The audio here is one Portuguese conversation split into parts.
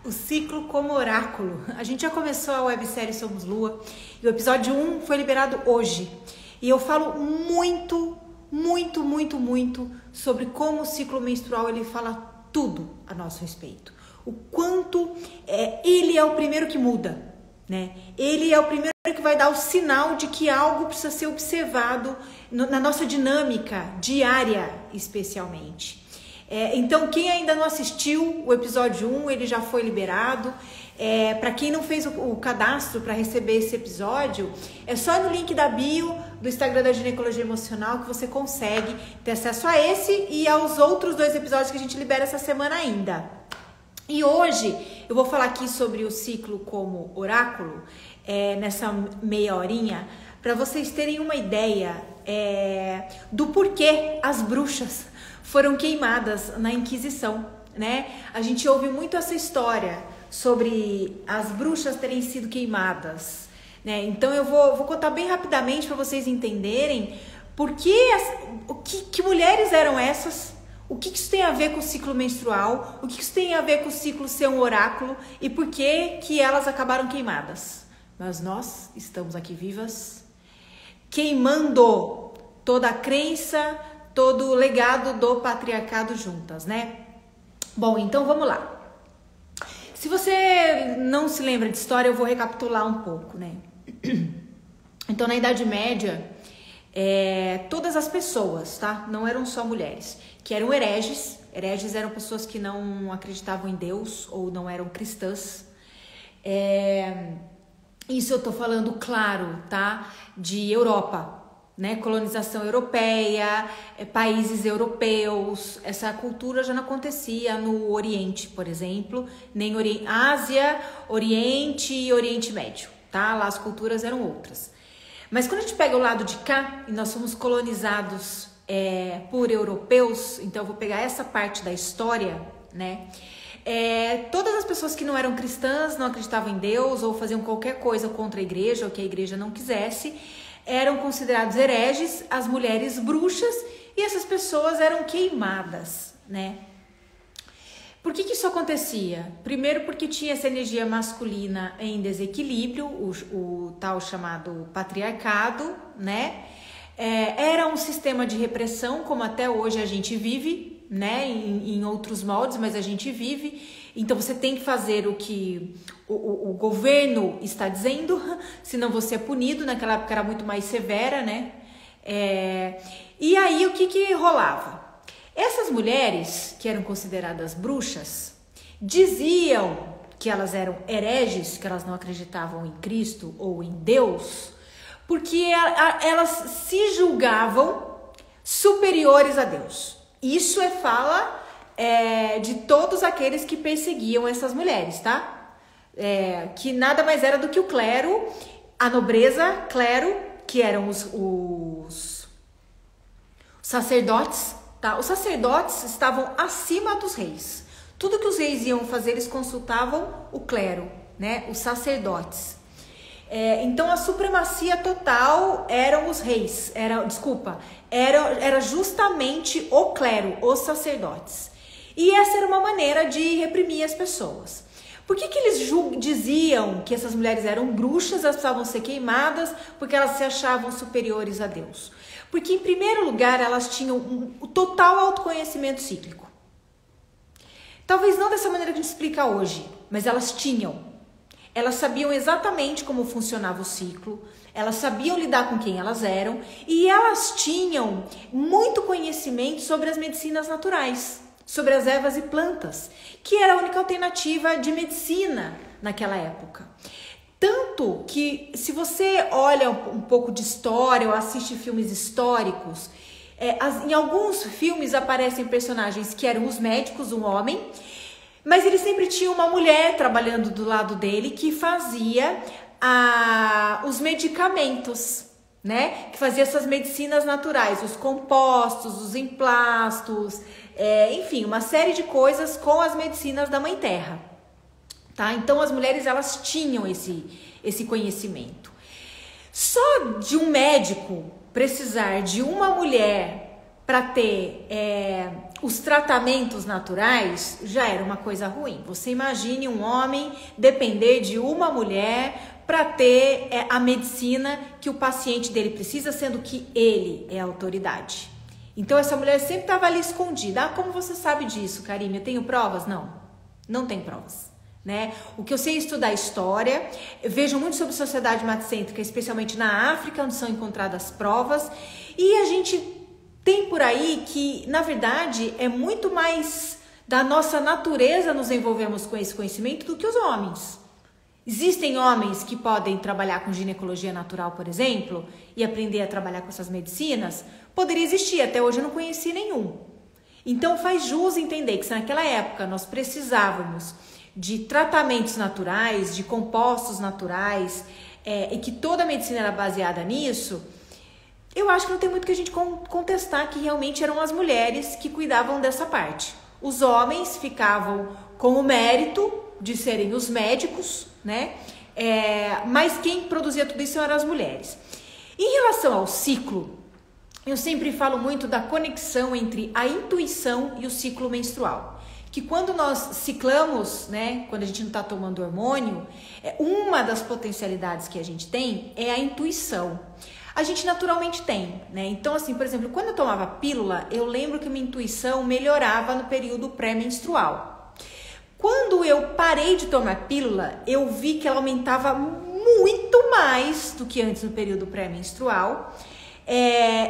O ciclo como oráculo. A gente já começou a websérie Somos Lua e o episódio 1 foi liberado hoje. E eu falo muito sobre como o ciclo menstrual ele fala tudo a nosso respeito. O quanto ele é o primeiro que muda, né? Ele é o primeiro que vai dar o sinal de que algo precisa ser observado na nossa dinâmica diária, especialmente. Então, quem ainda não assistiu o episódio 1, ele já foi liberado. Para quem não fez o cadastro para receber esse episódio, é só no link da bio do Instagram da Ginecologia Emocional que você consegue ter acesso a esse e aos outros 2 episódios que a gente libera essa semana ainda. E hoje eu vou falar aqui sobre o ciclo como oráculo, nessa meia horinha, para vocês terem uma ideia do porquê as bruxas foram queimadas na Inquisição, né? A gente ouve muito essa história sobre as bruxas terem sido queimadas, né? Então eu vou contar bem rapidamente para vocês entenderem que mulheres eram essas, o que isso tem a ver com o ciclo menstrual, o que isso tem a ver com o ciclo ser um oráculo e por que elas acabaram queimadas. Mas nós estamos aqui vivas, queimando toda a crença, todo o legado do patriarcado juntas, né? Bom, então vamos lá. Se você não se lembra de história, eu vou recapitular um pouco, né? Então, na Idade Média, todas as pessoas, tá? Não eram só mulheres, que eram hereges. Hereges eram pessoas que não acreditavam em Deus ou não eram cristãs. Isso eu tô falando, claro, tá? De Europa, né? Colonização europeia, países europeus. Essa cultura já não acontecia no Oriente, por exemplo, nem Ásia, Oriente e Oriente Médio, tá? Lá as culturas eram outras. Mas quando a gente pega o lado de cá e nós somos colonizados por europeus, então eu vou pegar essa parte da história, né? Todas as pessoas que não eram cristãs, não acreditavam em Deus ou faziam qualquer coisa contra a igreja ou que a igreja não quisesse, eram considerados hereges, as mulheres bruxas, e essas pessoas eram queimadas, né? Por que isso acontecia? Primeiro porque tinha essa energia masculina em desequilíbrio, o tal chamado patriarcado, né? Era um sistema de repressão, como até hoje a gente vive, né? Em outros moldes, mas a gente vive. Então você tem que fazer o que o governo está dizendo, senão você é punido. Naquela época era muito mais severa, né? E aí o que rolava? Essas mulheres que eram consideradas bruxas diziam que elas eram hereges, que elas não acreditavam em Cristo ou em Deus, porque elas se julgavam superiores a Deus. Isso fala de todos aqueles que perseguiam essas mulheres, tá? Que nada mais era do que o clero, a nobreza, clero, que eram os sacerdotes, tá? Os sacerdotes estavam acima dos reis. Tudo que os reis iam fazer, eles consultavam o clero, né? Os sacerdotes. Então a supremacia total eram os reis, era justamente o clero, os sacerdotes. E essa era uma maneira de reprimir as pessoas. Por que eles diziam que essas mulheres eram bruxas, elas precisavam ser queimadas, porque elas se achavam superiores a Deus? Porque, em primeiro lugar, elas tinham um total autoconhecimento cíclico. Talvez não dessa maneira que a gente explica hoje, mas elas tinham. Elas sabiam exatamente como funcionava o ciclo, elas sabiam lidar com quem elas eram e elas tinham muito conhecimento sobre as medicinas naturais, sobre as ervas e plantas, que era a única alternativa de medicina naquela época. Tanto que, se você olha um pouco de história ou assiste filmes históricos, em alguns filmes aparecem personagens que eram os médicos, um homem, mas ele sempre tinha uma mulher trabalhando do lado dele que fazia os medicamentos, né? Que fazia essas medicinas naturais, os compostos, os emplastos, enfim, uma série de coisas com as medicinas da Mãe Terra, tá? Então as mulheres elas tinham esse conhecimento. Só de um médico precisar de uma mulher para ter os tratamentos naturais já era uma coisa ruim. Você imagine um homem depender de uma mulher para ter a medicina que o paciente dele precisa, sendo que ele é a autoridade. Então essa mulher sempre estava ali escondida. Ah, como você sabe disso, Karime? Eu tenho provas? Não, não tem provas. Né? O que eu sei é estudar história, eu vejo muito sobre sociedade matricêntrica, especialmente na África, onde são encontradas provas, e a gente tem por aí que, na verdade, é muito mais da nossa natureza nos envolvermos com esse conhecimento do que os homens. Existem homens que podem trabalhar com ginecologia natural, por exemplo, e aprender a trabalhar com essas medicinas? Poderia existir, até hoje eu não conheci nenhum. Então faz jus entender que se naquela época nós precisávamos de tratamentos naturais, de compostos naturais, e que toda a medicina era baseada nisso, eu acho que não tem muito que a gente contestar que realmente eram as mulheres que cuidavam dessa parte. Os homens ficavam com o mérito de serem os médicos, né? Mas quem produzia tudo isso eram as mulheres. Em relação ao ciclo, eu sempre falo muito da conexão entre a intuição e o ciclo menstrual. Que quando nós ciclamos, né, quando a gente não está tomando hormônio, uma das potencialidades que a gente tem é a intuição. A gente naturalmente tem, né? Então, assim, por exemplo, quando eu tomava pílula, eu lembro que minha intuição melhorava no período pré-menstrual. Quando eu parei de tomar pílula, eu vi que ela aumentava muito mais do que antes no período pré-menstrual,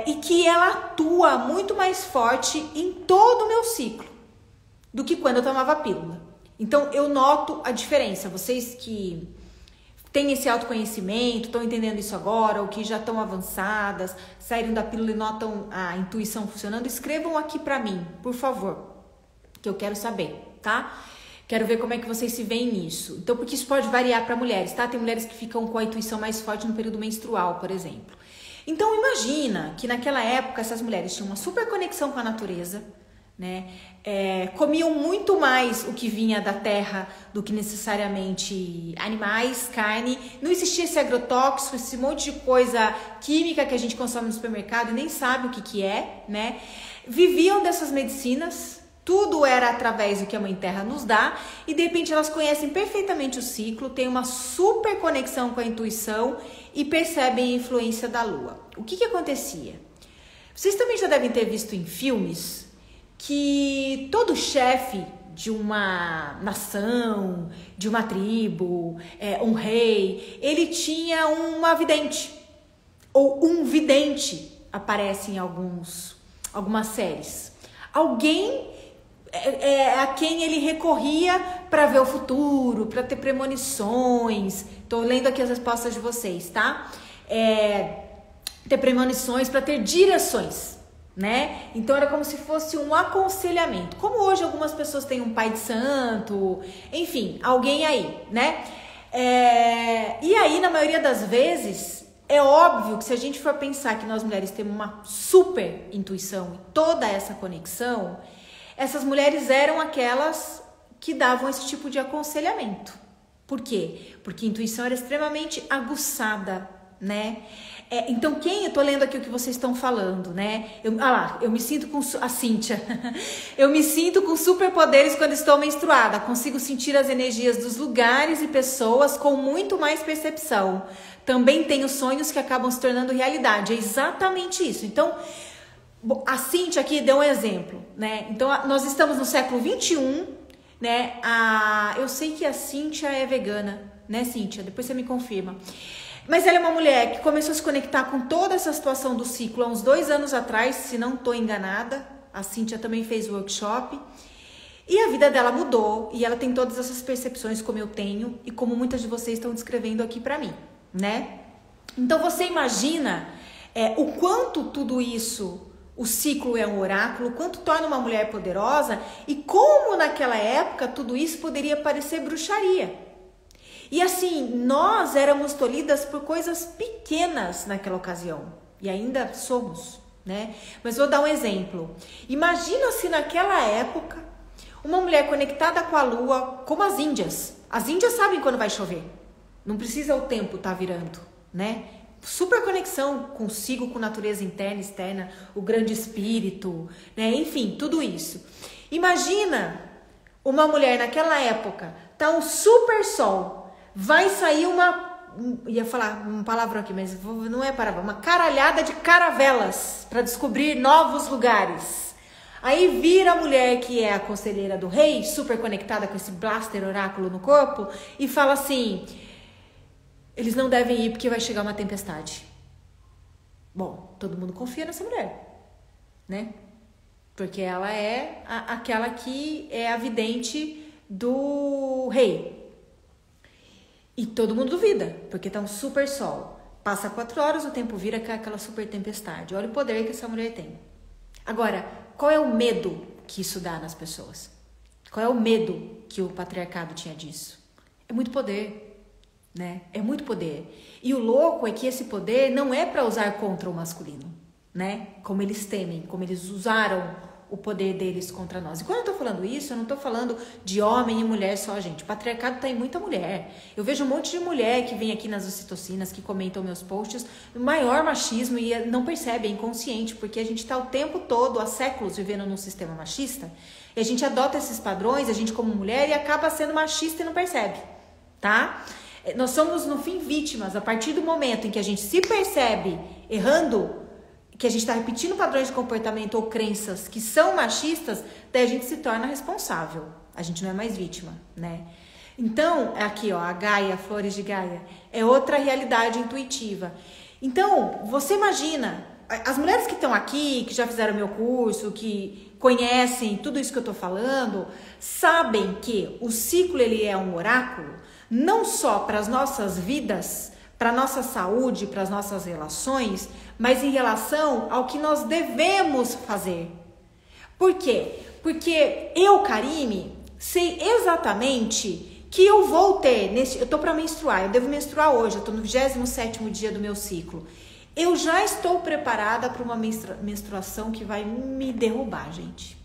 e que ela atua muito mais forte em todo o meu ciclo do que quando eu tomava pílula. Então, eu noto a diferença. Vocês que têm esse autoconhecimento, estão entendendo isso agora, ou que já estão avançadas, saíram da pílula e notam a intuição funcionando, escrevam aqui pra mim, por favor, que eu quero saber, tá? Quero ver como é que vocês se veem nisso. Então, porque isso pode variar para mulheres, tá? Tem mulheres que ficam com a intuição mais forte no período menstrual, por exemplo. Então, imagina que naquela época essas mulheres tinham uma super conexão com a natureza, né? Comiam muito mais o que vinha da terra do que necessariamente animais, carne. Não existia esse agrotóxico, esse monte de coisa química que a gente consome no supermercado e nem sabe o que é, né? Viviam dessas medicinas, tudo era através do que a Mãe Terra nos dá, e de repente elas conhecem perfeitamente o ciclo, têm uma super conexão com a intuição e percebem a influência da lua. O que acontecia? Vocês também já devem ter visto em filmes que todo chefe de uma nação, de uma tribo, um rei, ele tinha uma vidente, ou um vidente, aparece em algumas séries. Alguém a quem ele recorria para ver o futuro, para ter premonições. Estou lendo aqui as respostas de vocês, tá? Ter premonições, para ter direções, né? Então era como se fosse um aconselhamento. Como hoje algumas pessoas têm um pai de santo, enfim, alguém aí, né? E aí, na maioria das vezes, é óbvio que se a gente for pensar que nós mulheres temos uma super intuição e toda essa conexão, essas mulheres eram aquelas que davam esse tipo de aconselhamento. Por quê? Porque a intuição era extremamente aguçada, né? Então, eu tô lendo aqui o que vocês estão falando, né? Eu me sinto com a Cíntia. Eu me sinto com superpoderes quando estou menstruada. Consigo sentir as energias dos lugares e pessoas com muito mais percepção. Também tenho sonhos que acabam se tornando realidade. É exatamente isso. Então, a Cíntia aqui deu um exemplo, né? Então, nós estamos no século 21, né? Eu sei que a Cíntia é vegana, né, Cíntia? Depois você me confirma. Mas ela é uma mulher que começou a se conectar com toda essa situação do ciclo há uns 2 anos atrás, se não estou enganada. A Cíntia também fez workshop. E a vida dela mudou, e ela tem todas essas percepções como eu tenho, e como muitas de vocês estão descrevendo aqui para mim, né? Então, você imagina o quanto tudo isso... O ciclo é um oráculo, quanto torna uma mulher poderosa e como naquela época tudo isso poderia parecer bruxaria. E assim, nós éramos tolhidas por coisas pequenas naquela ocasião. E ainda somos, né? Mas vou dar um exemplo. Imagina se naquela época uma mulher conectada com a lua, como as índias. As índias sabem quando vai chover. Não precisa o tempo estar virando, né? super conexão consigo, com natureza interna, externa, o grande espírito, né? Enfim, tudo isso. Imagina uma mulher naquela época, tá um super sol, vai sair ia falar uma palavra aqui, mas não é palavra, uma caralhada de caravelas para descobrir novos lugares. Aí vira a mulher que é a conselheira do rei, super conectada com esse blaster oráculo no corpo, e fala assim: eles não devem ir porque vai chegar uma tempestade. Bom, todo mundo confia nessa mulher, né? Porque ela é aquela que é a vidente do rei. E todo mundo duvida, porque tá um super sol. Passa 4 horas, o tempo vira que é aquela super tempestade. Olha o poder que essa mulher tem. Agora, qual é o medo que isso dá nas pessoas? Qual é o medo que o patriarcado tinha disso? É muito poder, né? É muito poder. E o louco é que esse poder não é para usar contra o masculino, né? Como eles temem, como eles usaram o poder deles contra nós. E quando eu tô falando isso, eu não tô falando de homem e mulher só, gente. O patriarcado tá em muita mulher. Eu vejo um monte de mulher que vem aqui nas ocitocinas, que comentam meus posts, o maior machismo, e não percebe, é inconsciente, porque a gente tá o tempo todo, há séculos, vivendo num sistema machista, e a gente adota esses padrões, a gente como mulher, e acaba sendo machista e não percebe, tá? Nós somos, no fim, vítimas. A partir do momento em que a gente se percebe errando, que a gente está repetindo padrões de comportamento ou crenças que são machistas, daí a gente se torna responsável. A gente não é mais vítima, né? Então, aqui, ó, a Gaia, Flores de Gaia, é outra realidade intuitiva. Então, você imagina, as mulheres que estão aqui, que já fizeram meu curso, que conhecem tudo isso que eu tô falando, sabem que o ciclo, ele é um oráculo, não só para as nossas vidas, para a nossa saúde, para as nossas relações, mas em relação ao que nós devemos fazer. Por quê? Porque eu, Karime, sei exatamente que eu vou ter, eu tô para menstruar, eu devo menstruar hoje, eu tô no 27º dia do meu ciclo. Eu já estou preparada para uma menstruação que vai me derrubar, gente.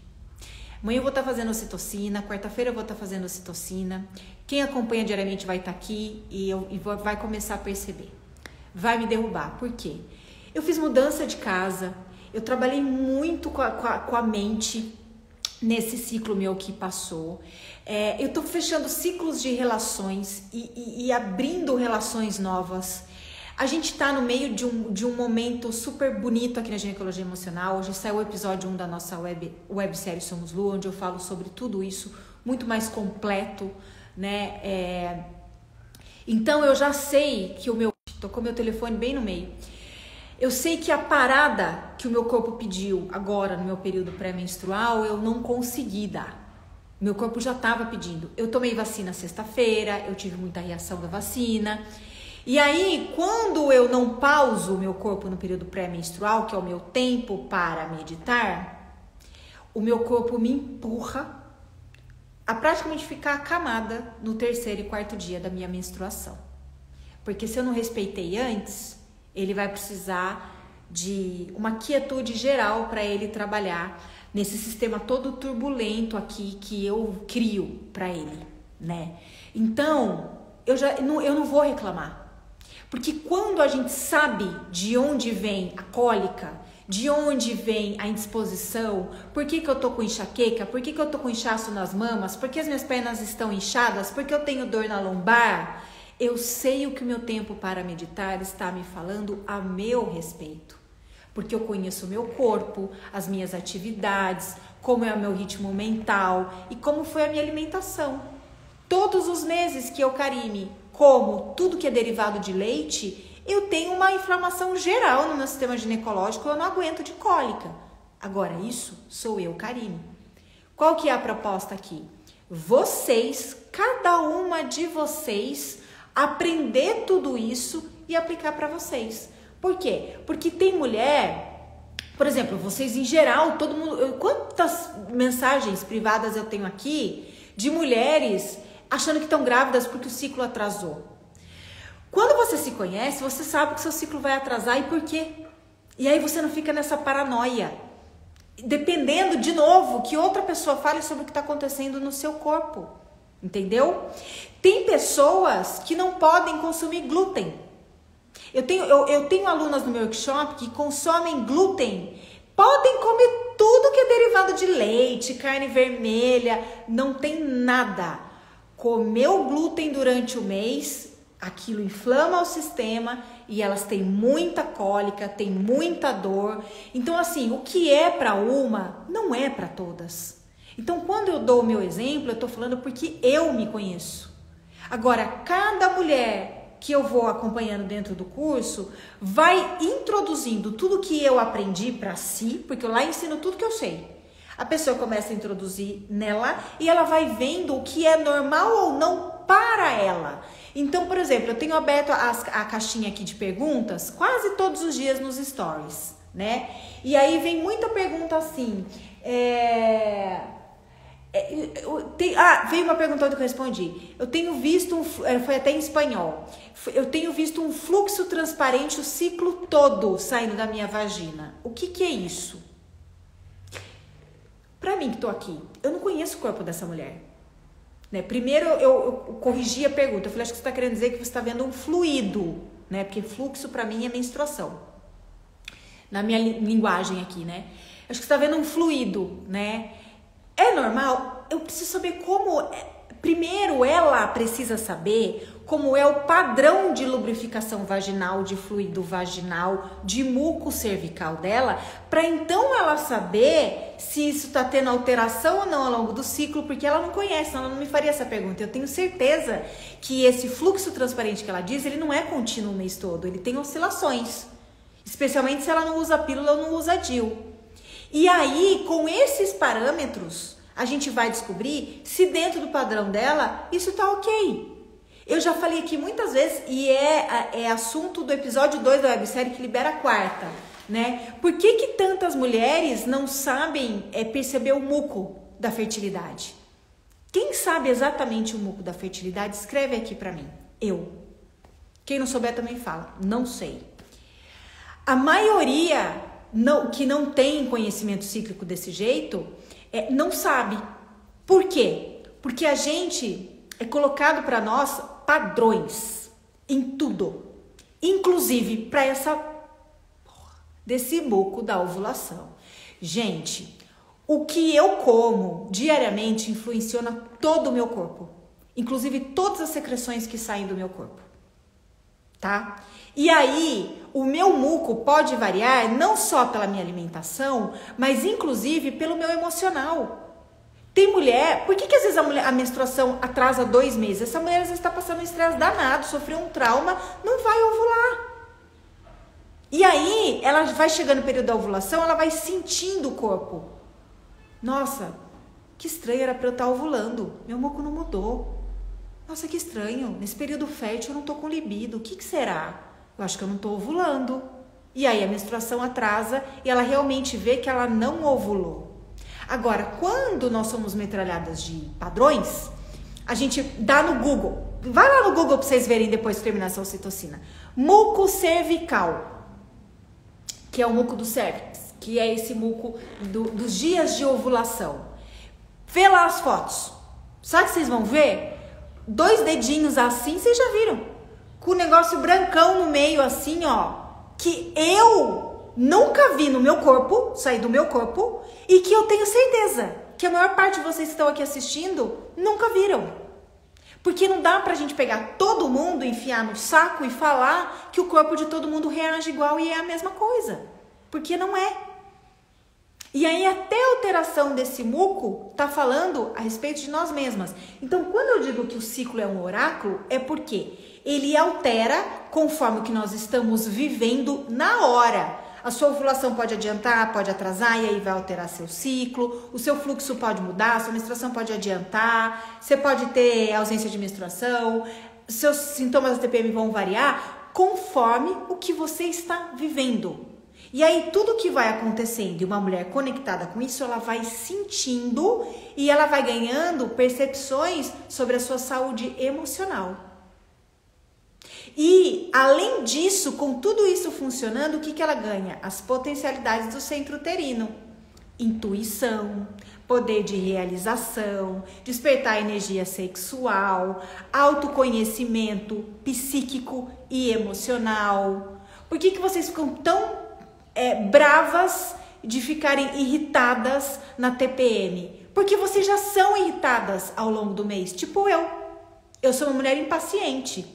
Amanhã eu vou estar fazendo ocitocina, quarta-feira eu vou estar fazendo ocitocina. Quem acompanha diariamente vai estar aqui e vai começar a perceber. Vai me derrubar. Por quê? Eu fiz mudança de casa, eu trabalhei muito com a mente nesse ciclo meu que passou. Eu tô fechando ciclos de relações e abrindo relações novas. A gente tá no meio de um momento super bonito aqui na ginecologia emocional. Hoje saiu o episódio 1 da nossa websérie Somos Lua, onde eu falo sobre tudo isso, muito mais completo, né? Então eu já sei que tô com o meu telefone bem no meio. Eu sei que a parada que o meu corpo pediu agora no meu período pré-menstrual, eu não consegui dar. Meu corpo já estava pedindo. Eu tomei vacina sexta-feira, eu tive muita reação da vacina. E aí, quando eu não pauso o meu corpo no período pré-menstrual, que é o meu tempo para meditar, o meu corpo me empurra a praticamente ficar acamada no 3º e 4º dia da minha menstruação. Porque se eu não respeitei antes, ele vai precisar de uma quietude geral para ele trabalhar nesse sistema todo turbulento aqui que eu crio para ele, né? Então, eu não vou reclamar. Porque quando a gente sabe de onde vem a cólica, de onde vem a indisposição, por que eu tô com enxaqueca, por que eu tô com inchaço nas mamas, por que as minhas pernas estão inchadas, por que eu tenho dor na lombar, eu sei o que o meu tempo para meditar está me falando a meu respeito. Porque eu conheço o meu corpo, as minhas atividades, como é o meu ritmo mental e como foi a minha alimentação. Todos os meses que eu, Karime, como tudo que é derivado de leite, eu tenho uma inflamação geral no meu sistema ginecológico, eu não aguento de cólica. Agora, isso sou eu, Karime. Qual que é a proposta aqui? Vocês, cada uma de vocês, aprender tudo isso e aplicar para vocês. Por quê? Porque tem mulher, por exemplo, vocês em geral, todo mundo, quantas mensagens privadas eu tenho aqui de mulheres achando que estão grávidas porque o ciclo atrasou. Quando você se conhece, você sabe que seu ciclo vai atrasar e por quê? E aí você não fica nessa paranoia, dependendo, de novo, que outra pessoa fale sobre o que está acontecendo no seu corpo. Entendeu? Tem pessoas que não podem consumir glúten. Eu tenho alunas no meu workshop que consomem glúten. Podem comer tudo que é derivado de leite, carne vermelha, não tem nada. Comeu glúten durante o mês, aquilo inflama o sistema e elas têm muita cólica, têm muita dor. Então, assim, o que é para uma, não é para todas. Então, quando eu dou o meu exemplo, eu tô falando porque eu me conheço. Agora, cada mulher que eu vou acompanhando dentro do curso vai introduzindo tudo que eu aprendi para si, porque eu lá ensino tudo que eu sei. A pessoa começa a introduzir nela e ela vai vendo o que é normal ou não para ela. Então, por exemplo, eu tenho aberto a caixinha aqui de perguntas quase todos os dias nos stories, né? E aí vem muita pergunta assim, veio uma pergunta que eu respondi. Eu tenho visto, foi até em espanhol, eu tenho visto um fluxo transparente o ciclo todo saindo da minha vagina. O que é isso? Pra mim que tô aqui, eu não conheço o corpo dessa mulher. Né? Primeiro eu corrigi a pergunta, eu falei, acho que você tá querendo dizer que você tá vendo um fluido, né? Porque fluxo pra mim é menstruação. Na minha linguagem aqui, né? Acho que você tá vendo um fluido, né? É normal? Eu preciso saber como... Primeiro, ela precisa saber como é o padrão de lubrificação vaginal, de fluido vaginal, de muco cervical dela, para então ela saber se isso está tendo alteração ou não ao longo do ciclo, porque ela não conhece, senão ela não me faria essa pergunta. Eu tenho certeza que esse fluxo transparente que ela diz, ele não é contínuo o mês todo, ele tem oscilações, especialmente se ela não usa pílula ou não usa DIU. E aí, com esses parâmetros, a gente vai descobrir se dentro do padrão dela isso tá ok. Eu já falei aqui muitas vezes, e é assunto do episódio 2 da websérie que libera a quarta, né? Por que tantas mulheres não sabem perceber o muco da fertilidade? Quem sabe exatamente o muco da fertilidade, escreve aqui pra mim. Eu. Quem não souber também fala. Não sei. A maioria que não tem conhecimento cíclico desse jeito, não sabe. Por quê? Porque a gente é colocado para nós padrões em tudo, inclusive para essa porra desse muco da ovulação. Gente, o que eu como diariamente influencia todo o meu corpo, inclusive todas as secreções que saem do meu corpo, tá? E aí, o meu muco pode variar não só pela minha alimentação, mas inclusive pelo meu emocional. Tem mulher, por que às vezes a menstruação atrasa 2 meses? Essa mulher às vezes está passando um estresse danado, sofreu um trauma, não vai ovular. E aí, ela vai chegando no período da ovulação, ela vai sentindo o corpo. Nossa, que estranho, era para eu estar ovulando, meu muco não mudou. Nossa, que estranho, nesse período fértil eu não tô com libido, o que será? Eu acho que eu não tô ovulando. E aí a menstruação atrasa e ela realmente vê que ela não ovulou. Agora, quando nós somos metralhadas de padrões, a gente dá no Google. Vai lá no Google para vocês verem depois que terminar essa ocitocina. Muco cervical, que é o muco do cérvix, que é esse muco dos dias de ovulação. Vê lá as fotos. Sabe o que vocês vão ver? 2 dedinhos assim, vocês já viram. Com o negócio brancão no meio assim, ó. Que eu nunca vi no meu corpo, sair do meu corpo, e que eu tenho certeza que a maior parte de vocês que estão aqui assistindo nunca viram. Porque não dá pra gente pegar todo mundo, enfiar no saco e falar que o corpo de todo mundo reage igual e é a mesma coisa. Porque não é. E aí até a alteração desse muco tá falando a respeito de nós mesmas. Então quando eu digo que o ciclo é um oráculo, é porque ele altera conforme o que nós estamos vivendo na hora. A sua ovulação pode adiantar, pode atrasar e aí vai alterar seu ciclo. O seu fluxo pode mudar, a sua menstruação pode adiantar. Você pode ter ausência de menstruação. Seus sintomas da TPM vão variar conforme o que você está vivendo. E aí tudo que vai acontecendo e uma mulher conectada com isso, ela vai sentindo e ela vai ganhando percepções sobre a sua saúde emocional. E, além disso, com tudo isso funcionando, o que ela ganha? As potencialidades do centro uterino. intuição, poder de realização, despertar energia sexual, autoconhecimento psíquico e emocional. Por que vocês ficam tão bravas de ficarem irritadas na TPM? Porque vocês já são irritadas ao longo do mês, tipo eu. Eu sou uma mulher impaciente.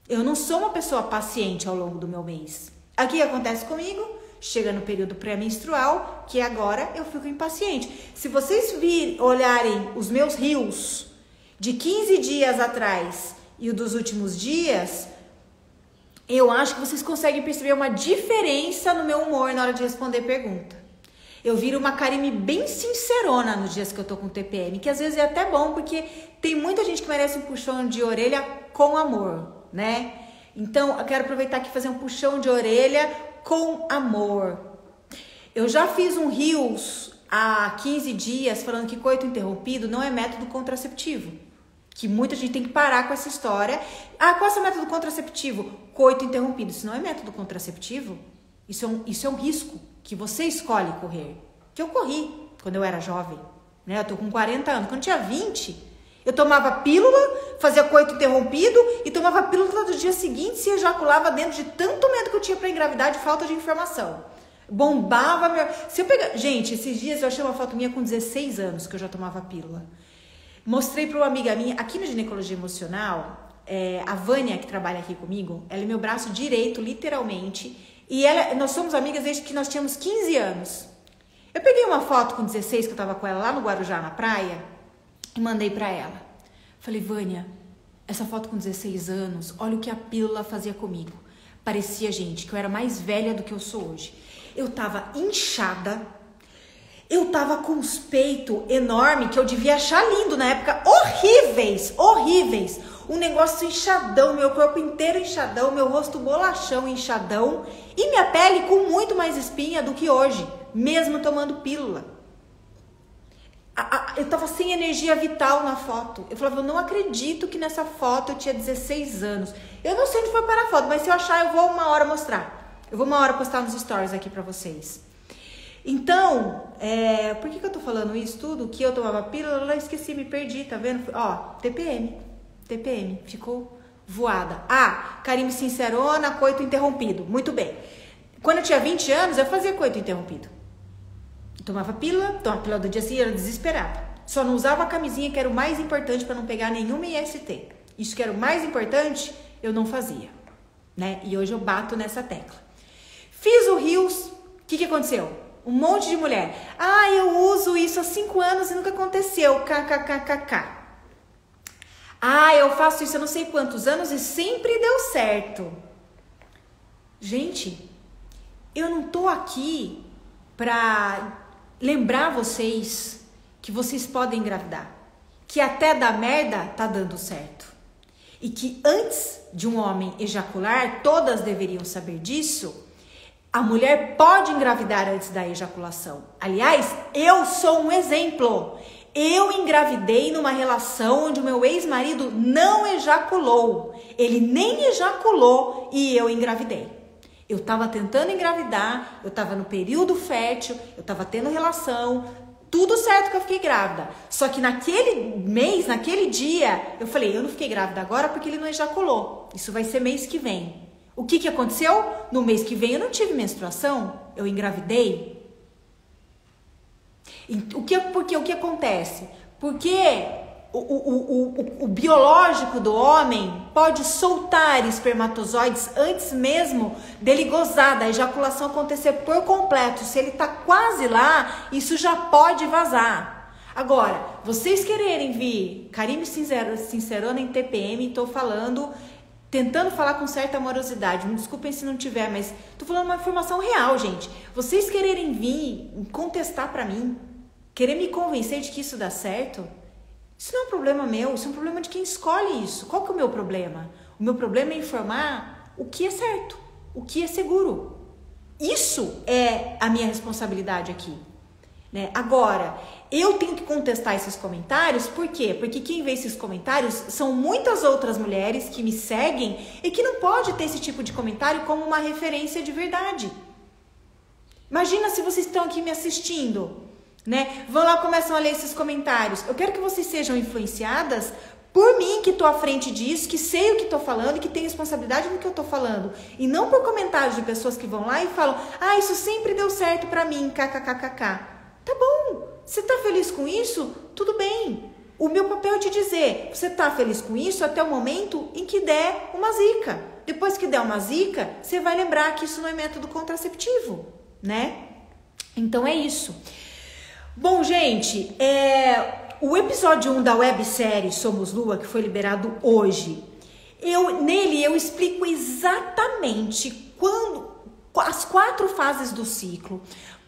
Eu não sou uma pessoa paciente ao longo do meu mês. Aqui o que acontece comigo? Chega no período pré-menstrual, que agora eu fico impaciente. Se vocês olharem os meus reels de 15 dias atrás e o dos últimos dias, eu acho que vocês conseguem perceber uma diferença no meu humor na hora de responder pergunta. Eu viro uma Karime bem sincerona nos dias que eu tô com TPM, que às vezes é até bom, porque tem muita gente que merece um puxão de orelha com amor, né? Então, eu quero aproveitar aqui e fazer um puxão de orelha com amor. Eu já fiz um reels há 15 dias falando que coito interrompido não é método contraceptivo. Que muita gente tem que parar com essa história. Ah, qual é o método contraceptivo? Coito interrompido. Isso não é método contraceptivo. Isso é um risco que você escolhe correr. Que eu corri quando eu era jovem. Né? Eu tô com 40 anos. Quando eu tinha 20, eu tomava pílula, fazia coito interrompido e tomava pílula do dia seguinte se ejaculava dentro de tanto medo que eu tinha para engravidar de falta de informação. Bombava meu... Se eu pegar... Gente, esses dias eu achei uma foto minha com 16 anos que eu já tomava pílula. Mostrei para uma amiga minha, aqui na ginecologia emocional, a Vânia, que trabalha aqui comigo, ela é meu braço direito, literalmente, e nós somos amigas desde que nós tínhamos 15 anos. Eu peguei uma foto com 16 que eu tava com ela lá no Guarujá, na praia, e mandei para ela. Falei, Vânia, essa foto com 16 anos, olha o que a pílula fazia comigo. Parecia, gente, que eu era mais velha do que eu sou hoje. Eu tava inchada, eu tava com os peitos enormes, que eu devia achar lindo na época, horríveis, horríveis. Um negócio inchadão, meu corpo inteiro inchadão, meu rosto bolachão inchadão e minha pele com muito mais espinha do que hoje, mesmo tomando pílula. Eu tava sem energia vital na foto. Eu falava, eu não acredito que nessa foto eu tinha 16 anos. Eu não sei onde foi parar a foto, mas se eu achar eu vou uma hora mostrar. Eu vou uma hora postar nos stories aqui pra vocês. Então, por que eu tô falando isso tudo? Que eu tomava pílula, eu esqueci, me perdi, tá vendo? Ó, TPM, ficou voada. Ah, Karime sincerona, coito interrompido. Muito bem. Quando eu tinha 20 anos, eu fazia coito interrompido. Tomava pílula do dia seguinte, era desesperada. Só não usava a camisinha, que era o mais importante para não pegar nenhuma IST. Isso que era o mais importante, eu não fazia, né? E hoje eu bato nessa tecla. Fiz o Reels, o que aconteceu? Um monte de mulher. Ah, eu uso isso há 5 anos e nunca aconteceu. KKKKK. Ah, eu faço isso há não sei quantos anos e sempre deu certo. Gente, eu não tô aqui pra lembrar vocês que vocês podem engravidar, que até dar merda tá dando certo, e que antes de um homem ejacular, todas deveriam saber disso, a mulher pode engravidar antes da ejaculação. Aliás, eu sou um exemplo. Eu engravidei numa relação onde o meu ex-marido não ejaculou, ele nem ejaculou e eu engravidei. Eu tava tentando engravidar, eu tava no período fértil, eu tava tendo relação, tudo certo que eu fiquei grávida. Só que naquele mês, naquele dia, eu falei, eu não fiquei grávida agora porque ele não ejaculou. Isso vai ser mês que vem. O que aconteceu? No mês que vem eu não tive menstruação, eu engravidei. Porque o que acontece? Porque o biológico do homem pode soltar espermatozoides antes mesmo dele gozar, da ejaculação acontecer por completo. Se ele tá quase lá, isso já pode vazar. Agora, vocês quererem vir Karime sincerona em TPM, tô falando, tentando falar com certa amorosidade, me desculpem se não tiver, mas tô falando uma informação real, gente. Vocês quererem vir contestar pra mim, querer me convencer de que isso dá certo, isso não é um problema meu, isso é um problema de quem escolhe isso. Qual que é o meu problema? O meu problema é informar o que é certo, o que é seguro. Isso é a minha responsabilidade aqui, né? Agora, eu tenho que contestar esses comentários, por quê? Porque quem vê esses comentários são muitas outras mulheres que me seguem e que não pode ter esse tipo de comentário como uma referência de verdade. Imagina se vocês estão aqui me assistindo, né? Vão lá, começam a ler esses comentários. Eu quero que vocês sejam influenciadas por mim, que tô à frente disso, que sei o que tô falando e que tenho responsabilidade no que eu tô falando. E não por comentários de pessoas que vão lá e falam, isso sempre deu certo pra mim, kkkk. Tá bom, você tá feliz com isso? Tudo bem. O meu papel é te dizer, você tá feliz com isso até o momento em que der uma zica. Depois que der uma zica, você vai lembrar que isso não é método contraceptivo, né? Então é isso. Bom, gente, o episódio 1 da websérie Somos Lua, que foi liberado hoje, nele eu explico exatamente as 4 fases do ciclo,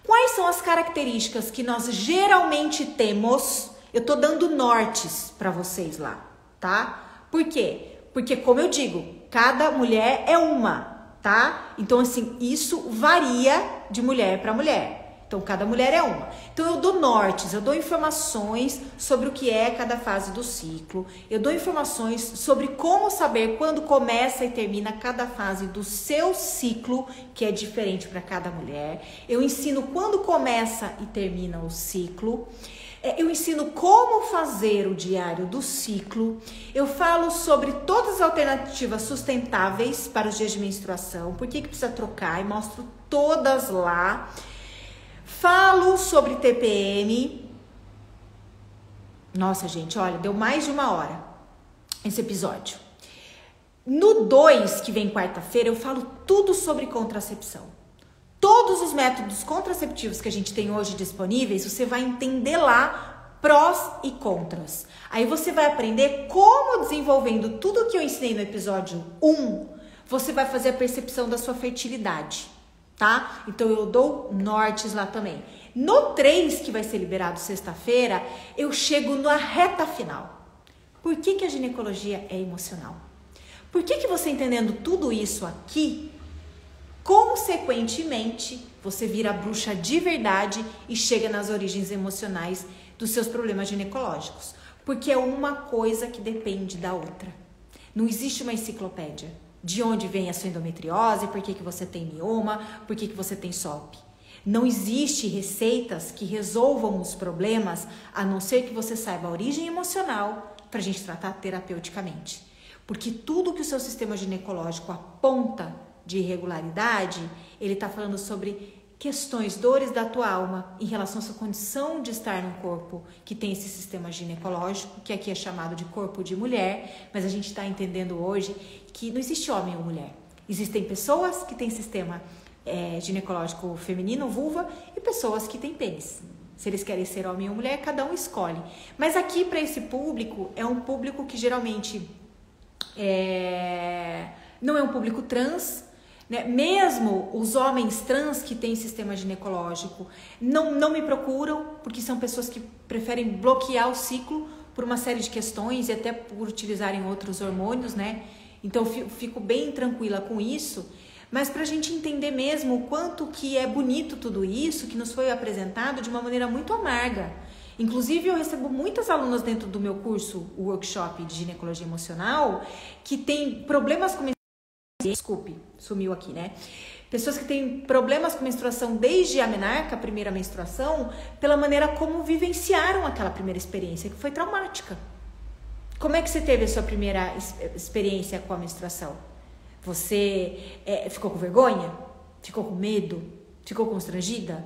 quais são as características que nós geralmente temos. Eu tô dando nortes para vocês lá, tá? Por quê? Porque, como eu digo, cada mulher é uma, tá? Então, assim, isso varia de mulher para mulher. Então, cada mulher é uma. Então, eu dou nortes, eu dou informações sobre o que é cada fase do ciclo. Eu dou informações sobre como saber quando começa e termina cada fase do seu ciclo, que é diferente para cada mulher. Eu ensino quando começa e termina o ciclo. Eu ensino como fazer o diário do ciclo. Eu falo sobre todas as alternativas sustentáveis para os dias de menstruação, por que precisa trocar, e mostro todas lá. Falo sobre TPM. Nossa, gente, olha, deu mais de 1 hora esse episódio. No 2, que vem quarta-feira, eu falo tudo sobre contracepção. Todos os métodos contraceptivos que a gente tem hoje disponíveis, você vai entender lá prós e contras. Aí você vai aprender como, desenvolvendo tudo que eu ensinei no episódio 1, você vai fazer a percepção da sua fertilidade, tá? Então eu dou nortes lá também. No 3, que vai ser liberado sexta-feira, eu chego na reta final. Por que a ginecologia é emocional? Por que você entendendo tudo isso aqui, consequentemente, você vira bruxa de verdade e chega nas origens emocionais dos seus problemas ginecológicos? Porque é uma coisa que depende da outra. Não existe uma enciclopédia. De onde vem a sua endometriose, por que você tem mioma, por que você tem SOP. Não existe receitas que resolvam os problemas, a não ser que você saiba a origem emocional para a gente tratar terapeuticamente. Porque tudo que o seu sistema ginecológico aponta de irregularidade, ele está falando sobre questões, dores da tua alma em relação à sua condição de estar num corpo que tem esse sistema ginecológico, que aqui é chamado de corpo de mulher, mas a gente está entendendo hoje que não existe homem ou mulher. Existem pessoas que têm sistema ginecológico feminino, vulva, e pessoas que têm pênis. Se eles querem ser homem ou mulher, cada um escolhe. Mas aqui, para esse público, é um público que geralmente não é um público trans, né? Mesmo os homens trans que têm sistema ginecológico não me procuram, porque são pessoas que preferem bloquear o ciclo por uma série de questões e até por utilizarem outros hormônios, né? Então eu fico bem tranquila com isso, mas para a gente entender mesmo o quanto que é bonito tudo isso, que nos foi apresentado de uma maneira muito amarga. Inclusive, eu recebo muitas alunas dentro do meu curso, o workshop de ginecologia emocional, que tem problemas com desculpe, sumiu aqui, né? Pessoas que têm problemas com menstruação desde a menarca, a primeira menstruação, pela maneira como vivenciaram aquela primeira experiência, que foi traumática. Como é que você teve a sua primeira experiência com a menstruação? Você ficou com vergonha? Ficou com medo? Ficou constrangida?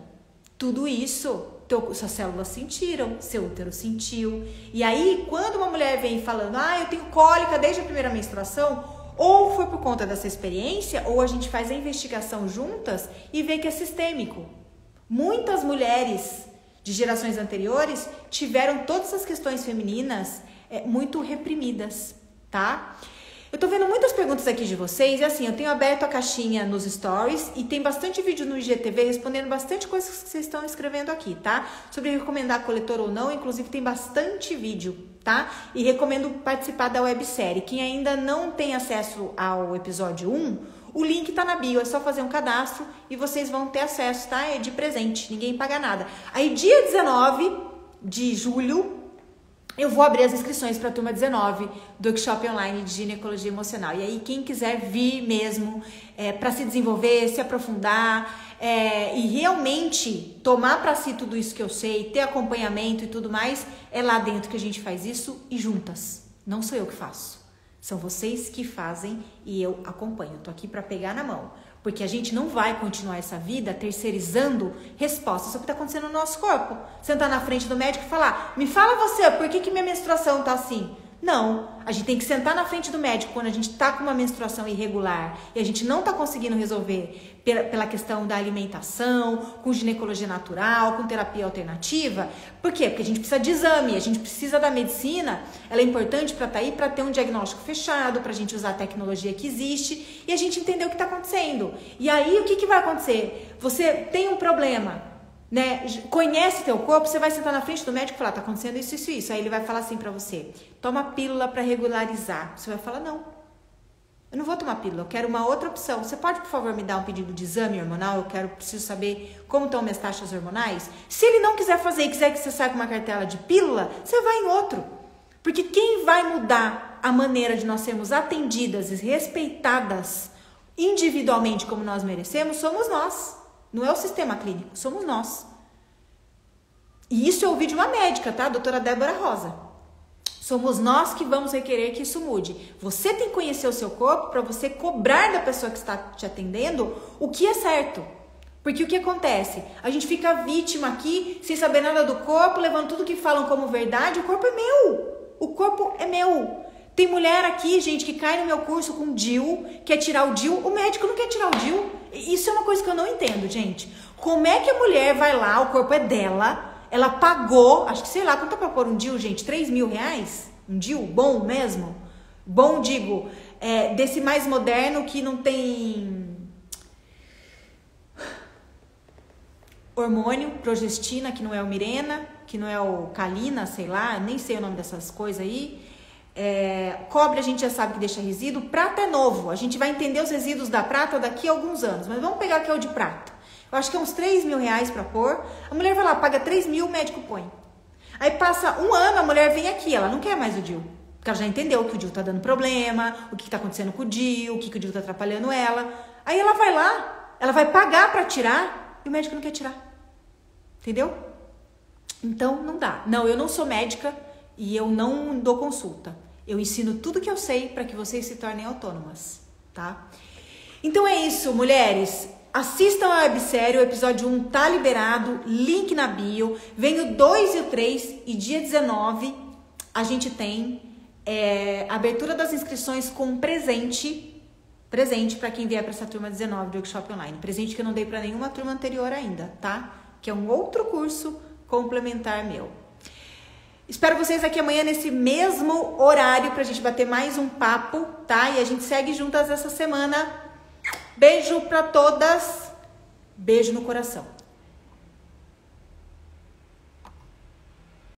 Tudo isso, suas células sentiram, seu útero sentiu. E aí, quando uma mulher vem falando, eu tenho cólica desde a primeira menstruação, ou foi por conta dessa experiência, ou a gente faz a investigação juntas e vê que é sistêmico. Muitas mulheres de gerações anteriores tiveram todas as questões femininas muito reprimidas, tá? Eu tô vendo muitas perguntas aqui de vocês, e assim, eu tenho aberto a caixinha nos stories e tem bastante vídeo no IGTV respondendo bastante coisas que vocês estão escrevendo aqui, tá? Sobre recomendar coletor ou não, inclusive tem bastante vídeo, tá? E recomendo participar da websérie. Quem ainda não tem acesso ao episódio 1, o link tá na bio, é só fazer um cadastro e vocês vão ter acesso, tá? É de presente, ninguém paga nada. Aí dia 19 de julho, eu vou abrir as inscrições para a turma 19 do workshop online de ginecologia emocional. E aí, quem quiser vir mesmo para se desenvolver, se aprofundar e realmente tomar para si tudo isso que eu sei, ter acompanhamento e tudo mais, é lá dentro que a gente faz isso e juntas. Não sou eu que faço. São vocês que fazem e eu acompanho. Eu tô aqui para pegar na mão. Porque a gente não vai continuar essa vida terceirizando respostas sobre o que está acontecendo no nosso corpo. Sentar na frente do médico e falar, me fala você, por que minha menstruação tá assim? Não, a gente tem que sentar na frente do médico quando a gente tá com uma menstruação irregular e a gente não tá conseguindo resolver pela questão da alimentação, com ginecologia natural, com terapia alternativa. Por quê? Porque a gente precisa de exame, a gente precisa da medicina, ela é importante para estar aí, para ter um diagnóstico fechado, para a gente usar a tecnologia que existe e a gente entender o que está acontecendo. E aí, o que vai acontecer? Você tem um problema, né? Conhece teu corpo, você vai sentar na frente do médico e falar, tá acontecendo isso, isso, isso. Aí ele vai falar assim pra você, toma pílula pra regularizar. Você vai falar, não, eu não vou tomar pílula, eu quero uma outra opção. Você pode, por favor, me dar um pedido de exame hormonal? Preciso saber como estão minhas taxas hormonais. Se ele não quiser fazer e quiser que você saia com uma cartela de pílula, você vai em outro. Porque quem vai mudar a maneira de nós sermos atendidas e respeitadas individualmente como nós merecemos, somos nós. Não é o sistema clínico, somos nós. E isso eu ouvi de uma médica, tá? A doutora Débora Rosa. Somos nós que vamos requerer que isso mude. Você tem que conhecer o seu corpo para você cobrar da pessoa que está te atendendo o que é certo. Porque o que acontece? A gente fica vítima aqui, sem saber nada do corpo, levando tudo que falam como verdade. O corpo é meu. O corpo é meu. Tem mulher aqui, gente, que cai no meu curso com DIU, quer tirar o DIU, o médico não quer tirar o DIU. Isso é uma coisa que eu não entendo, gente. Como é que a mulher vai lá, o corpo é dela, ela pagou, acho que sei lá, quanto é pra pôr um DIU, gente? 3 mil reais? Um DIU bom mesmo? Bom, digo, desse mais moderno que não tem hormônio, progestina, que não é o Mirena, que não é o Calina, sei lá, nem sei o nome dessas coisas aí. Cobre a gente já sabe que deixa resíduo. Prata é novo, a gente vai entender os resíduos da prata daqui a alguns anos, mas vamos pegar que é o de prata. Eu acho que é uns 3 mil reais pra pôr. A mulher vai lá, paga 3 mil, o médico põe. Aí passa um ano, a mulher vem aqui, ela não quer mais o DIU, porque ela já entendeu que o DIU tá dando problema, o que tá acontecendo com o DIU, o que o DIU tá atrapalhando ela. Aí ela vai lá, ela vai pagar pra tirar e o médico não quer tirar. Entendeu? Então não dá. Não, eu não sou médica e eu não dou consulta. Eu ensino tudo que eu sei para que vocês se tornem autônomas, tá? Então é isso, mulheres. Assistam a websérie, o episódio 1 tá liberado, link na bio. Vem o 2 e o 3 e dia 19 a gente tem abertura das inscrições com presente para quem vier para essa turma 19 do Workshop Online. Presente que eu não dei para nenhuma turma anterior ainda, tá? Que é um outro curso complementar meu. Espero vocês aqui amanhã nesse mesmo horário pra gente bater mais um papo, tá? E a gente segue juntas essa semana. Beijo pra todas. Beijo no coração.